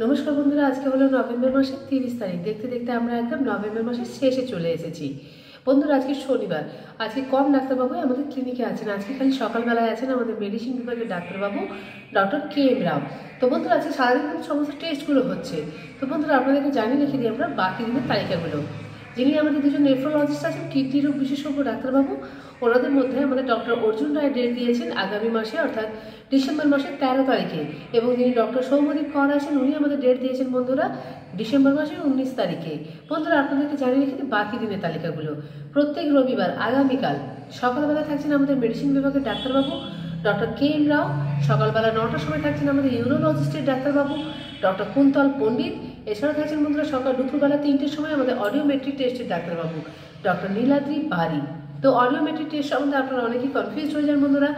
নমস্কার বন্ধুরা, আজকে হলো নভেম্বর মাসের 30 তারিখ। দেখতে দেখতে আমরা একদম নভেম্বর মাসের শেষে চলে এসেছি। বন্ধুরা, আজকে শনিবার। আজকে কম ডাক্তারবাবু আমাদের ক্লিনিকে আছেন। আজকে খালি সকালবেলায় আছেন আমাদের মেডিসিন বিভাগের ডাক্তারবাবু ডক্টর KM রাও। তো বন্ধুরা, আজকে সারাদিন সমস্ত টেস্টগুলো হচ্ছে। তো বন্ধুরা, আপনাদেরকে জানিয়ে রেখে দিই আমরা বাকি দিনের তালিকাগুলো। যিনি আমাদের দুজন নেফ্রোলজিস্ট আছেন, কিডনি রোগ বিশেষজ্ঞ ডাক্তারবাবু, ওনাদের মধ্যে আমাদের ডক্টর অর্জুন রায় ডেট দিয়েছেন আগামী মাসে অর্থাৎ ডিসেম্বর মাসের 13 তারিখে, এবং যিনি ডক্টর সৌম্যদীপ কর আছেন উনি আমাদের ডেট দিয়েছেন বন্ধুরা ডিসেম্বর মাসের 19 তারিখে। বন্ধুরা, আপনাদেরকে জানিয়ে রেখে দিই বাকি দিনের তালিকাগুলো। প্রত্যেক রবিবার আগামীকাল সকালবেলা থাকছেন আমাদের মেডিসিন বিভাগের ডাক্তারবাবু ডক্টর KM রাও। সকালবেলা 9টার সময় থাকছেন আমাদের ইউরোলজিস্টের ডাক্তারবাবু ডক্টর কুন্তল পণ্ডিত। এছাড়াও থাকছেন বন্ধুরা দুপুরবেলা 3টের সময় আমাদের অডিওমেট্রিক টেস্টের ডাক্তারবাবু ডক্টর নীলাদ্রি বারি। তো অডিওমেট্রিক টেস্ট সম্বন্ধে আপনারা অনেকেই কনফিউজ হয়ে যান বন্ধুরা।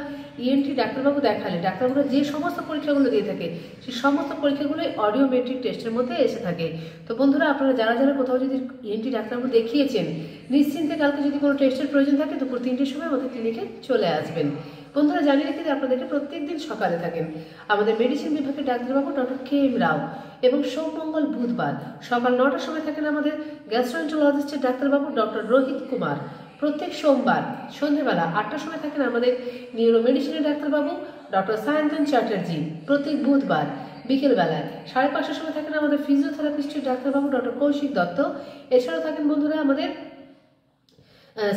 ENT ডাক্তারবাবু দেখালে ডাক্তারবাবুরা যে সমস্ত পরীক্ষাগুলো দিয়ে থাকে সেই সমস্ত পরীক্ষাগুলোই অডিওমেট্রিক টেস্টের মধ্যে এসে থাকে। তো বন্ধুরা, আপনারা যারা যারা কোথাও যদি ENT ডাক্তারবাবু দেখিয়েছেন, নিশ্চিন্তে কালকে যদি কোনো টেস্টের প্রয়োজন থাকে দুপুর 3টের সময় আমাদের ক্লিনিকে চলে আসবেন। বন্ধুরা, জানিয়ে রেখে দিই আপনাদেরকে প্রত্যেক দিন সকালে থাকেন আমাদের মেডিসিন বিভাগের ডাক্তারবাবু ডক্টর KM রাও, এবং সোম মঙ্গল বুধবার সকাল 9টার সময় থাকেন আমাদের গ্যাস্ট্রোএন্টারোলজিস্টের ডাক্তারবাবু ডক্টর রোহিত কুমার। প্রত্যেক সোমবার সন্ধ্যেবেলা 8টার সময় থাকেন আমাদের নিউরো মেডিসিনের ডাক্তারবাবু ডক্টর সায়ন্তন চ্যাটার্জি। প্রত্যেক বুধবার বিকেলবেলায় 5:30টার সময় থাকেন আমাদের ফিজিওথেরাপিস্টের ডাক্তারবাবু ডক্টর কৌশিক দত্ত। এছাড়াও থাকেন বন্ধুরা আমাদের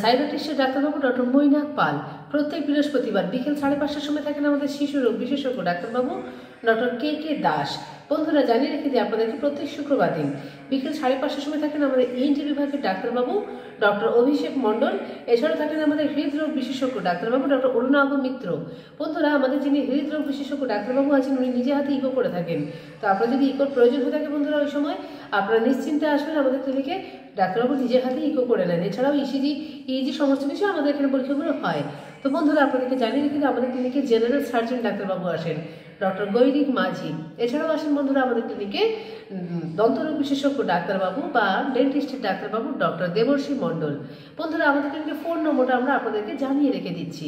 সাইকিয়াট্রিস্টের ডাক্তারবাবু ডক্টর মৈনাক পাল। প্রত্যেক বৃহস্পতিবার বিকেল 5:30টার সময় থাকেন আমাদের শিশু রোগ বিশেষজ্ঞ ডাক্তারবাবু ডক্টর KK দাস। বন্ধুরা, জানিয়ে রেখে দিই আপনাদেরকে প্রত্যেক শুক্রবার দিন বিকেল 5:30টার সময় থাকেন আমাদের ENT বিভাগের ডাক্তারবাবু ডক্টর অভিষেক মণ্ডল। এছাড়াও থাকেন আমাদের হৃদরোগ বিশেষজ্ঞ ডাক্তারবাবু ডক্টর অরুণাভ মিত্র। বন্ধুরা, আমাদের যিনি হৃদরোগ বিশেষজ্ঞ ডাক্তারবাবু আছেন উনি নিজে হাতে ইকো করে থাকেন। তো আপনার যদি ইকোর প্রয়োজন হয়ে থাকে বন্ধুরা, ওই সময় আপনারা নিশ্চিন্তে আসবেন আমাদের ক্লিনিকে, ডাক্তারবাবু নিজের হাতে ইকো করে নেন। এছাড়াও ECG সমস্ত কিছু আমাদের এখানে পরীক্ষাগুলো হয়। তো বন্ধুরা, আপনাদেরকে জানিয়ে রেখে আমাদের ক্লিনিকে জেনারেল সার্জন ডাক্তারবাবু আসেন ডক্টর গৈরিক মাঝি। এছাড়াও আসেন বন্ধুরা আমাদের ক্লিনিকে দন্তরোগ বিশেষজ্ঞ ডাক্তারবাবু বা ডেন্টিস্টের ডাক্তারবাবু ডক্টর দেবর্ষী মণ্ডল। বন্ধুরা, আমাদের ক্লিনিকে ফোন নম্বরটা আমরা আপনাদেরকে জানিয়ে রেখে দিচ্ছি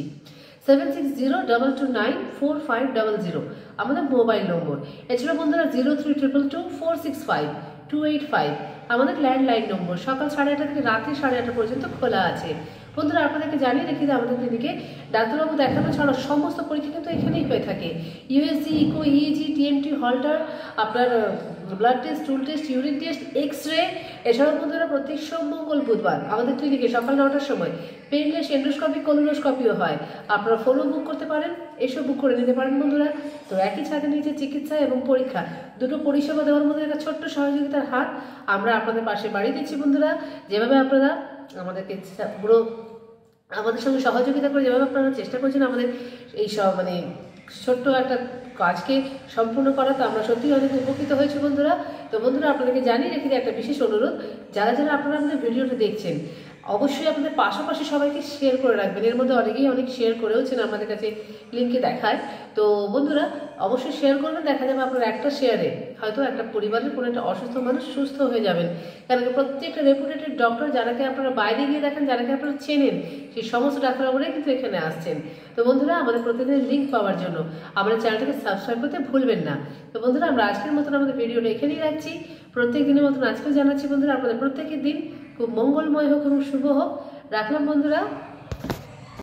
7602294500 আমাদের মোবাইল নম্বর। এছাড়া বন্ধুরা 03222465 আমাদের ল্যান্ডলাইন নম্বর। সকাল 8:30 থেকে রাত্রি 8:30 পর্যন্ত খোলা আছে। বন্ধুরা, আপনাদেরকে জানিয়ে রেখে দিই আমাদের ক্লিনিকে ডাক্তারবাবু দেখানো ছাড়া সমস্ত পরীক্ষা কিন্তু এখানেই হয়ে থাকে। USG, echo, EEG, TMT, Holter, আপনার blood test, stool test, urine test, X-ray. এছাড়াও বন্ধুরা প্রত্যেক সোম মঙ্গল বুধবার আমাদের ক্লিনিকে সকাল 9টার সময় পেইনলেস এন্ডোস্কপি, কোলোনোস্কপিও হয়। আপনারা ফোনও বুক করতে পারেন, এসব বুক করে নিতে পারেন বন্ধুরা। তো একই ছাদের নিচে চিকিৎসা এবং পরীক্ষা দুটো পরিষেবা দেওয়ার মধ্যে একটা ছোট্ট সহযোগিতার হাত আমরা আপনাদের পাশে বাড়িয়ে দিচ্ছি বন্ধুরা। যেভাবে আপনারা আমাদেরকে পুরো আমাদের সঙ্গে সহযোগিতা করে যেভাবে আপনারা চেষ্টা করছেন আমাদের এই সব ছোট্ট একটা কাজকে সম্পূর্ণ করা, তো আমরা সত্যিই অনেক উপকৃত হয়েছি বন্ধুরা। তো বন্ধুরা, আপনাদেরকে জানিয়ে রেখে দিই একটা বিশেষ অনুরোধ, যারা যারা আপনারা আমাদের ভিডিওটা দেখছেন অবশ্যই আপনাদের পাশাপাশি সবাইকে শেয়ার করে রাখবেন। এর মধ্যে অনেকেই অনেক শেয়ার করেওছেন, আমাদের কাছে লিঙ্কে দেখায়। তো বন্ধুরা, অবশ্যই শেয়ার করবেন। দেখা যাবে আপনার একটা শেয়ারে হয়তো একটা পরিবারের কোনো একটা অসুস্থ মানুষ সুস্থ হয়ে যাবেন। কারণ প্রত্যেকটা রেপুটেটেড ডক্টর যারাকে আপনারা বাইরে গিয়ে দেখেন, যারাকে আপনারা চেনেন, সেই সমস্ত ডাক্তারবাবুরাই কিন্তু এখানে আসছেন। তো বন্ধুরা, আমাদের প্রতিদিনের লিঙ্ক পাওয়ার জন্য আমাদের চ্যানেলটাকে সাবস্ক্রাইব করতে ভুলবেন না। তো বন্ধুরা, আমরা আজকের মতন আমাদের ভিডিওটা এখানেই রাখছি। প্রত্যেক দিনের মতন আজকেও জানাচ্ছি বন্ধুরা আপনাদের প্রত্যেকের দিন খুব মঙ্গলময় হোক এবং শুভ হোক। রাখলাম বন্ধুরা।